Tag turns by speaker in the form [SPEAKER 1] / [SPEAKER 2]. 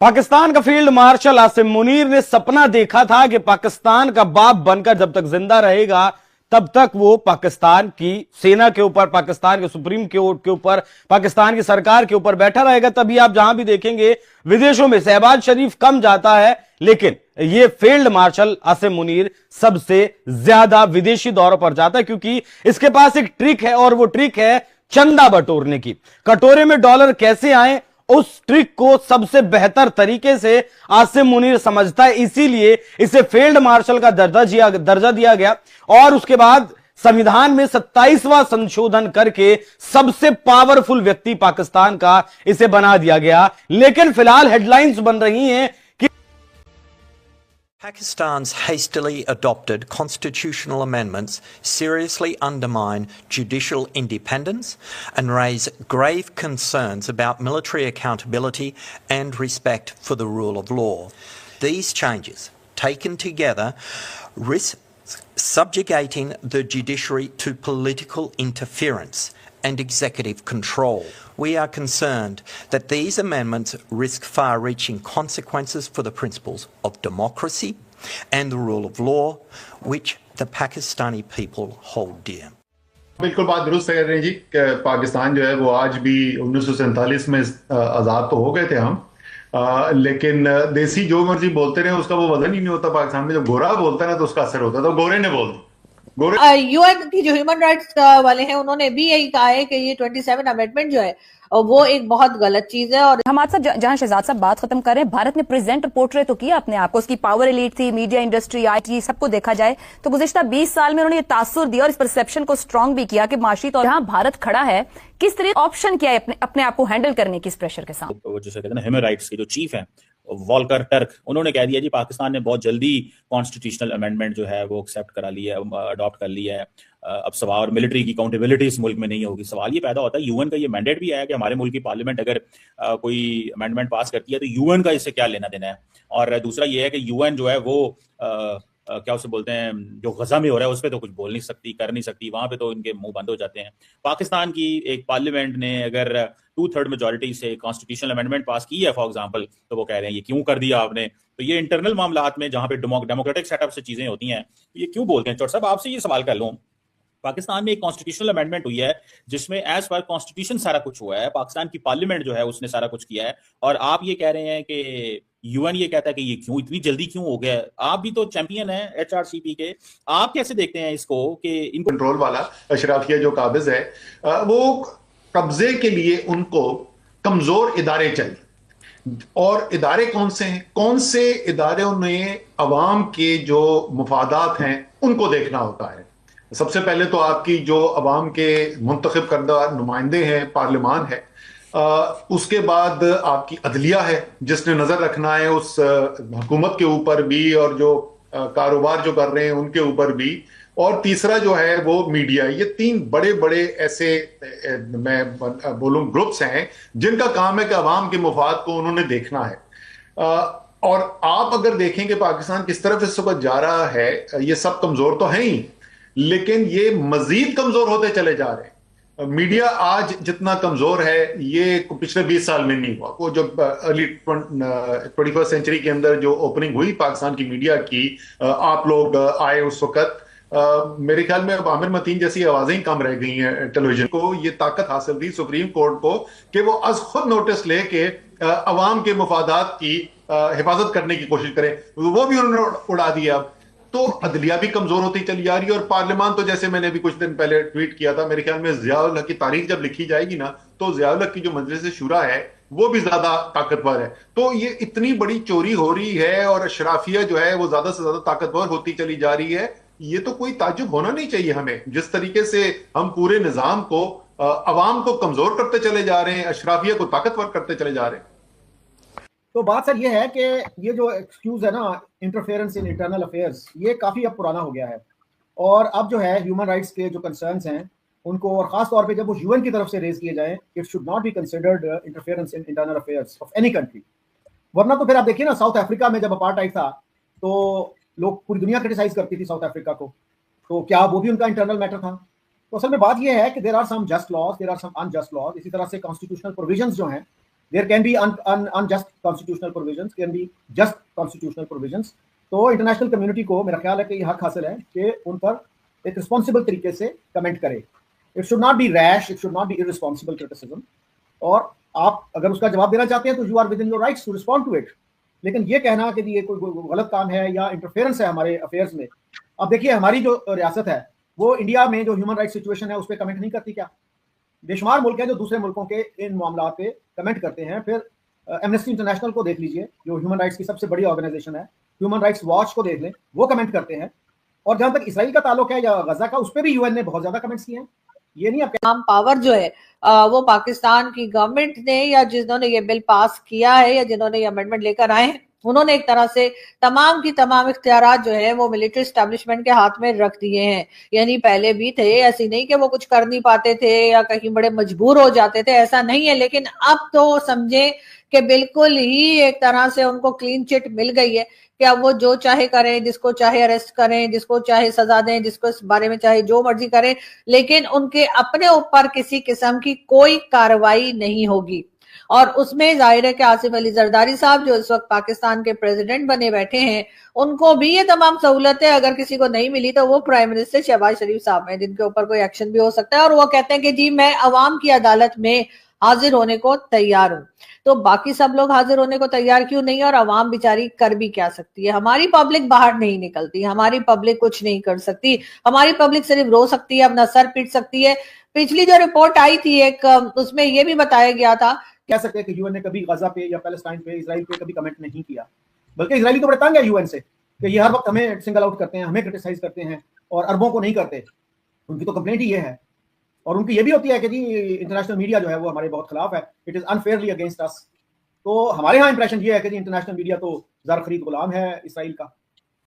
[SPEAKER 1] पाकिस्तान का field marshal Asim Munir ने सपना देखा था कि पाकिस्तान का बाप बनकर जब तक जिंदा रहेगा तब तक वो पाकिस्तान की सेना के ऊपर, पाकिस्तान के सुप्रीम कोर्ट के ऊपर, पाकिस्तान की सरकार के ऊपर बैठा रहेगा। तभी आप जहां भी देखेंगे विदेशों में शहबाज शरीफ कम जाता है, लेकिन ये फील्ड मार्शल आसिम मुनीर सबसे ज्यादा विदेशी दौरों पर जाता है, क्योंकि इसके पास एक ट्रिक है और वो ट्रिक है चंदा बटोरने की। कटोरे में डॉलर कैसे आए, उस ट्रिक को सबसे बेहतर तरीके से आसिम मुनीर समझता है, इसीलिए इसे फील्ड मार्शल का दर्जा दिया गया और उसके बाद संविधान में 27वां संशोधन करके सबसे पावरफुल व्यक्ति पाकिस्तान का इसे बना दिया गया। लेकिन फिलहाल हेडलाइंस बन रही हैं कि
[SPEAKER 2] Pakistan's hastily adopted constitutional amendments seriously undermine judicial independence and raise grave concerns about military accountability and respect for the rule of law. These changes, taken together, risk subjugating the judiciary to political interference and executive control. We are concerned that these amendments risk far-reaching consequences for the principles of democracy and the rule of law, which the Pakistani people hold dear.
[SPEAKER 3] बिल्कुल बात दुरुस्त कह रहे हैं जी। पाकिस्तान जो है वो आज भी 1947 में आज़ाद तो हो गए थे हम, लेकिन देसी जो मर्जी बोलते रहे उसका वो वजन ही नहीं होता। पाकिस्तान में जब गोरा बोलता है ना तो उसका असर होता है। तो गोरे ने बोल
[SPEAKER 4] यूएन की जो ह्यूमन राइट्स वाले हैं उन्होंने भी यही कहा है कि ये 27 अमेंडमेंट जो है वो एक बहुत गलत चीज है। और
[SPEAKER 5] हमारे साथ जहां शहजाद साहब बात खत्म कर रहे हैं, भारत ने प्रेजेंट और पोर्ट्रे तो किया अपने आप को, उसकी पावर एलीट थी, मीडिया इंडस्ट्री, आईटी, सबको देखा जाए तो गुज़िश्ता 20 साल में उन्होंने ये तासुर दिया और इस परसेप्शन को स्ट्रांग भी किया कि माशी तौर जहां भारत खड़ा है किस तरह ऑप्शन किया है अपने आप को हैंडल करने की इस प्रेशर के साथ।
[SPEAKER 6] वो जैसे कहते हैं ना, ह्यूमन राइट्स के जो चीफ हैं वॉल्कर टर्क, उन्होंने कह दिया जी पाकिस्तान ने बहुत जल्दी कॉन्स्टिट्यूशनल अमेंडमेंट जो है वो एक्सेप्ट करा लिया है, अडॉप्ट कर लिया है। अब सवाल मिलिट्री की अकाउंटेबिलिटी इस मुल्क में नहीं होगी। सवाल ये पैदा होता है, यूएन का ये मैंडेट भी है कि हमारे मुल्क की पार्लियामेंट अगर कोई अमेंडमेंट पास करती है तो यूएन का इससे क्या लेना देना है। और दूसरा ये है कि यूएन जो है वो क्या उसे बोलते हैं, जो गजा में हो रहा है उस पर तो कुछ बोल नहीं सकती, कर नहीं सकती, वहां पे तो इनके मुंह बंद हो जाते हैं। पाकिस्तान की एक पार्लियामेंट ने अगर 2/3 मेजोरिटी से कॉन्स्टिट्यूशनल अमेंडमेंट पास की है फॉर एग्जांपल, तो वो कह रहे हैं ये क्यों कर दिया आपने। तो ये इंटरनल मामलात में जहां पे डेमोक्रेटिक सेटअप से चीजें होती हैं ये क्यों बोलते हैं। चौट साहब आपसे ये सवाल कर लूं, पाकिस्तान में एक कॉन्स्टिट्यूशनल अमेंडमेंट हुई है जिसमें एज पर कॉन्स्टिट्यूशन सारा कुछ हुआ है, पाकिस्तान की पार्लियामेंट जो है उसने सारा कुछ किया है, और आप ये कह रहे हैं कि यूएन ये कहता है कि ये क्यों इतनी जल्दी क्यों हो गया। आप भी तो चैंपियन हैं एचआरसीपी के, आप कैसे देखते हैं इसको कि इनको
[SPEAKER 3] कंट्रोल वाला अशराफिया जो काबिज है वो कब्जे के लिए उनको कमजोर इदारे चाहिए। और इदारे कौन से हैं, कौन से इदारों ने अवाम के जो मुफादात हैं उनको देखना होता है। सबसे पहले तो आपकी जो अवाम के मुंतखब करदा नुमाइंदे हैं, पार्लियामान है, उसके बाद आपकी अदलिया है जिसने नजर रखना है उस हुकूमत के ऊपर भी और जो कारोबार जो कर रहे हैं उनके ऊपर भी, और तीसरा जो है वो मीडिया। ये तीन बड़े बड़े ऐसे मैं बोलूं ग्रुप्स हैं जिनका काम है कि अवाम के मुफाद को उन्होंने देखना है। और आप अगर देखें कि पाकिस्तान किस तरफ इस वक्त जा रहा है, ये सब कमजोर तो हैं ही, लेकिन ये मजीद कमजोर होते चले जा रहे हैं। मीडिया आज जितना कमजोर है ये पिछले 20 साल में नहीं हुआ। वो जो अर्ली 21st सेंचुरी के अंदर जो ओपनिंग हुई पाकिस्तान की मीडिया की, आप लोग आए उस वक्त, मेरे ख्याल में अब आमिर मतीन जैसी आवाजें ही कम रह गई हैं टेलीविजन को। ये ताकत हासिल थी सुप्रीम कोर्ट को कि वो आज खुद नोटिस लेके अवाम के मुफादात की हिफाजत करने की कोशिश करें, वो भी उन्होंने उड़ा दिया। तो अदलिया भी कमजोर होती चली जा रही है। और पार्लियामान तो जैसे मैंने अभी कुछ दिन पहले ट्वीट किया था, मेरे ख्याल में ज़िया-उल हक की तारीख जब लिखी जाएगी ना तो ज़िया-उल हक की जो मजलिस शुरा है वो भी ज्यादा ताकतवर है। तो ये इतनी बड़ी चोरी हो रही है और अशराफिया जो है वो ज्यादा से ज्यादा ताकतवर होती चली जा रही है। ये तो कोई ताज्जुब होना नहीं चाहिए हमें, जिस तरीके से हम पूरे निजाम को अवाम को कमजोर करते चले जा रहे हैं, अशराफिया को ताकतवर करते चले जा रहे हैं।
[SPEAKER 7] तो बात सर ये है कि ये जो एक्सक्यूज है ना, इंटरफेरेंस इन इंटरनल अफेयर्स, ये काफ़ी अब पुराना हो गया है। और अब जो है ह्यूमन राइट्स के जो कंसर्न्स हैं उनको, और ख़ास तौर पे जब वो यूएन की तरफ से रेज किए जाएं, it should not be considered interference in internal affairs of any country. वरना तो फिर आप देखिए ना, साउथ अफ्रीका में जब अपार्टहाइड था तो लोग, पूरी दुनिया क्रिटिसाइज करती थी साउथ अफ्रीका को, तो क्या वो भी उनका इंटरनल मैटर था? तो असल में बात ये है कि there are some just laws, there are some unjust laws. इसी तरह से कॉन्स्टिट्यूशनल प्रोविजंस जो हैं there can be unjust constitutional provisions, can be just constitutional provisions. तो इंटरनेशनल कम्युनिटी को मेरा ख्याल है कि ये हक हासिल है कि उन पर एक रिस्पॉन्सिबल तरीके से कमेंट करे. It should not be rash, it should not be irresponsible criticism. और आप अगर उसका जवाब देना चाहते हैं तो you are within your rights to respond to it. लेकिन ये कहना कि ये कोई गलत काम है या इंटरफेरेंस है हमारे अफेयर्स में. अब देखिए हमारी जो रियासत है वो इंडिया में जो ह्यूमन राइट्स सिचुएशन है उस पर कमेंट नहीं करती क्या? बेशुमार मुल्क है जो दूसरे मुल्कों के इन मामलों पे कमेंट करते हैं. फिर एमनेस्टी इंटरनेशनल को देख लीजिए जो ह्यूमन राइट्स की सबसे बड़ी ऑर्गेनाइजेशन है, ह्यूमन राइट्स वॉच को देख लें, वो कमेंट करते हैं. और जहां तक इसराइल का ताल्लुक है या गजा का, उस पर भी यूएन ने बहुत ज्यादा कमेंट्स किए हैं. ये नहीं आप
[SPEAKER 4] पावर जो है वो पाकिस्तान की गवर्नमेंट ने या जिन्होंने ये बिल पास किया है या जिन्होंने ये अमेंडमेंट लेकर आए हैं उन्होंने एक तरह से तमाम की तमाम इख्तियारात जो है वो मिलिट्री एस्टैब्लिशमेंट के हाथ में रख दिए हैं. यानी पहले भी थे, ऐसी नहीं कि वो कुछ कर नहीं पाते थे या कहीं बड़े मजबूर हो जाते थे, ऐसा नहीं है. लेकिन अब तो समझे कि बिल्कुल ही एक तरह से उनको क्लीन चिट मिल गई है कि अब वो जो चाहे करें, जिसको चाहे अरेस्ट करें, जिसको चाहे सजा दें, जिसको इस बारे में चाहे जो मर्जी करें, लेकिन उनके अपने ऊपर किसी किस्म की कोई कार्रवाई नहीं होगी. और उसमें जाहिर है कि आसिफ अली जरदारी साहब जो इस वक्त पाकिस्तान के प्रेसिडेंट बने बैठे हैं उनको भी ये तमाम सहूलतें अगर किसी को नहीं मिली तो वो प्राइम मिनिस्टर शहबाज शरीफ साहब हैं जिनके ऊपर कोई एक्शन भी हो सकता है. और वो कहते हैं कि जी मैं अवाम की अदालत में हाजिर होने को तैयार हूं. तो बाकी सब लोग हाजिर होने को तैयार क्यों नहीं और अवाम बेचारी कर भी क्या सकती है? हमारी पब्लिक बाहर नहीं निकलती, हमारी पब्लिक कुछ नहीं कर सकती, हमारी पब्लिक सिर्फ रो सकती है, अपना सर पीट सकती है. पिछली जो रिपोर्ट आई थी एक, उसमें यह भी बताया गया था,
[SPEAKER 7] कह सकते हैं कि यूएन ने कभी गजा पे या पैलेस्टाइन पे, इजराइल पे कभी कमेंट नहीं किया. बल्कि इजरायली तो बड़े तंग है यूएन से कि ये हर वक्त हमें सिंगल आउट करते हैं, हमें क्रिटिसाइज करते हैं और अरबों को नहीं करते. उनकी तो कंप्लेंट ही ये है. और उनकी ये भी होती है कि जी इंटरनेशनल मीडिया जो है वो हमारे बहुत खिलाफ है, it is unfairly against us. तो हमारे यहाँ इंप्रेशन ये है कि जी इंटरनेशनल मीडिया तो ज़र खरीद गुलाम है इसराइल का.